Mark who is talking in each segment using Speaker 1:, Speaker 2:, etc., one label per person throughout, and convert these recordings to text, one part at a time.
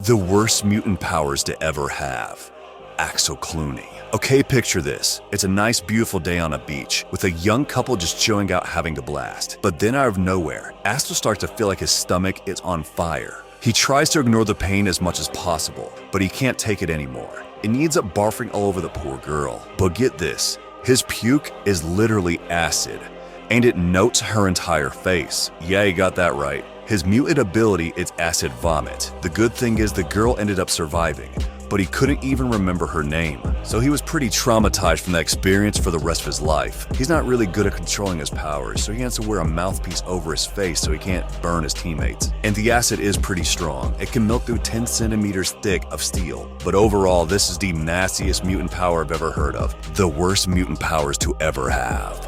Speaker 1: The worst mutant powers to ever have. Axel Clooney. Okay, picture this. It's a nice, beautiful day on a beach with a young couple just chilling out having a blast. But then out of nowhere, Axel starts to feel like his stomach is on fire. He tries to ignore the pain as much as possible, but he can't take it anymore. And he ends up barfing all over the poor girl. But get this, his puke is literally acid, and it notes her entire face. Yeah, you got that right. His mutant ability is acid vomit. The good thing is the girl ended up surviving, but he couldn't even remember her name. So he was pretty traumatized from that experience for the rest of his life. He's not really good at controlling his powers, so he has to wear a mouthpiece over his face so he can't burn his teammates. And the acid is pretty strong. It can melt through 10 centimeters thick of steel. But overall, this is the nastiest mutant power I've ever heard of. The worst mutant powers to ever have.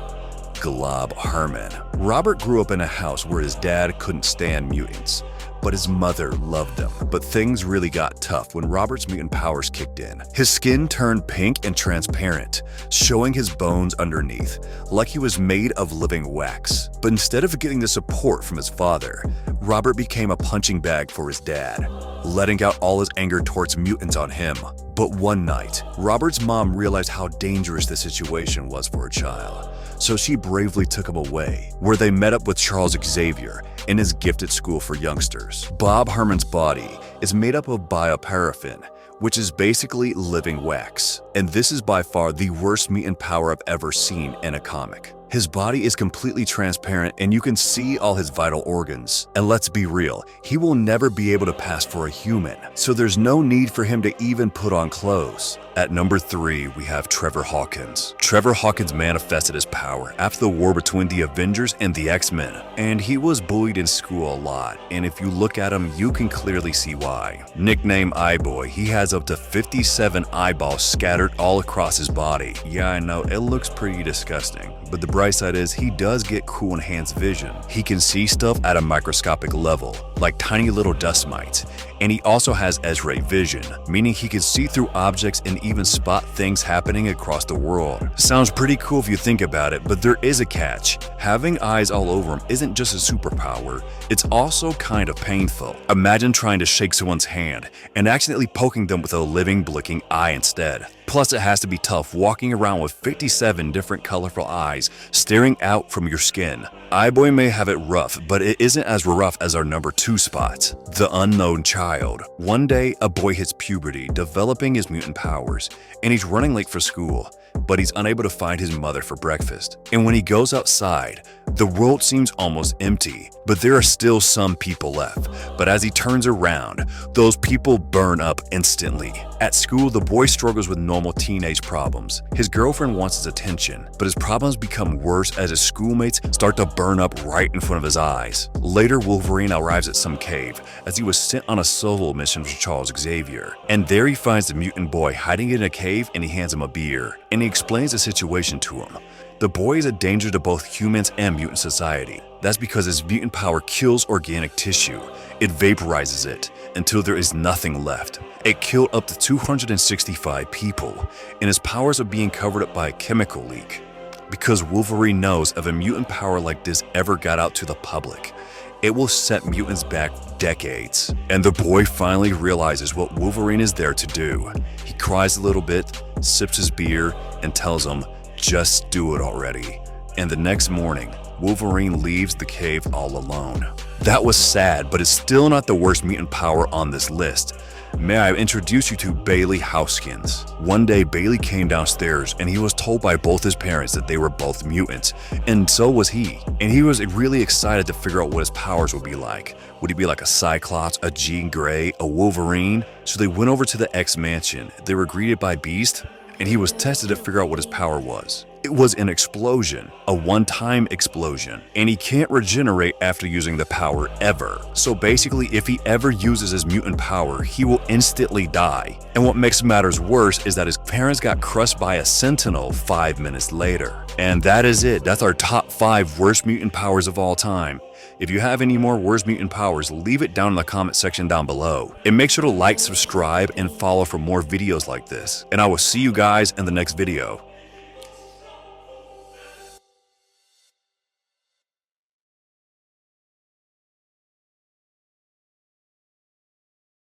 Speaker 1: Glob Herman. Robert grew up in a house where his dad couldn't stand mutants, but his mother loved them. But things really got tough when Robert's mutant powers kicked in. His skin turned pink and transparent, showing his bones underneath, like he was made of living wax. But instead of getting the support from his father, Robert became a punching bag for his dad, letting out all his anger towards mutants on him. But one night, Robert's mom realized how dangerous the situation was for a child. So she bravely took him away, where they met up with Charles Xavier in his gifted school for youngsters. Bob Herman's body is made up of bioparaffin, which is basically living wax. And this is by far the worst mutant power I've ever seen in a comic. His body is completely transparent and you can see all his vital organs. And let's be real, he will never be able to pass for a human, so there's no need for him to even put on clothes. At number 3, we have Trevor Hawkins. Trevor Hawkins manifested his power after the war between the Avengers and the X-Men, and he was bullied in school a lot, and if you look at him, you can clearly see why. Nicknamed Eye-Boy, he has up to 57 eyeballs scattered all across his body. Yeah, I know, it looks pretty disgusting, but the bright side is he does get cool enhanced vision. He can see stuff at a microscopic level, like tiny little dust mites, and he also has X-ray vision, meaning he can see through objects and even spot things happening across the world. Sounds pretty cool if you think about it, but there is a catch. Having eyes all over him isn't just a superpower, it's also kind of painful. Imagine trying to shake someone's hand and accidentally poking them with a living, blinking eye instead. Plus, it has to be tough walking around with 57 different colorful eyes staring out from your skin. Eye-Boy may have it rough, but it isn't as rough as our number 2 spot, the unknown child. One day, a boy hits puberty, developing his mutant powers, and he's running late for school, but he's unable to find his mother for breakfast. And when he goes outside, the world seems almost empty, but there are still some people left. But as he turns around, those people burn up instantly. At school, the boy struggles with normal teenage problems. His girlfriend wants his attention, but his problems become worse as his schoolmates start to burn up right in front of his eyes. Later, Wolverine arrives at some cave as he was sent on a solo mission from Charles Xavier. And there he finds the mutant boy hiding in a cave and he hands him a beer. And he explains the situation to him. The boy is a danger to both humans and mutant society. That's because his mutant power kills organic tissue. It vaporizes it until there is nothing left. It killed up to 265 people, and his powers are being covered up by a chemical leak. Because Wolverine knows if a mutant power like this ever got out to the public, it will set mutants back decades. And the boy finally realizes what Wolverine is there to do. He cries a little bit, sips his beer, and tells him, "Just do it already." And the next morning, Wolverine leaves the cave all alone. That was sad, but it's still not the worst mutant power on this list. May I introduce you to Bailey Houskins. One day, Bailey came downstairs and he was told by both his parents that they were both mutants, and so was he. And he was really excited to figure out what his powers would be like. Would he be like a Cyclops, a Jean Grey, a Wolverine? So they went over to the X Mansion. They were greeted by Beast, and he was tested to figure out what his power was. It was an explosion, a one-time explosion, and he can't regenerate after using the power ever. So basically, if he ever uses his mutant power, he will instantly die. And what makes matters worse is that his parents got crushed by a Sentinel 5 minutes later. And that is it. That's our top 5 worst mutant powers of all time. If you have any more worst mutant powers, leave it down in the comment section down below. And make sure to like, subscribe, and follow for more videos like this. And I will see you guys in the next video.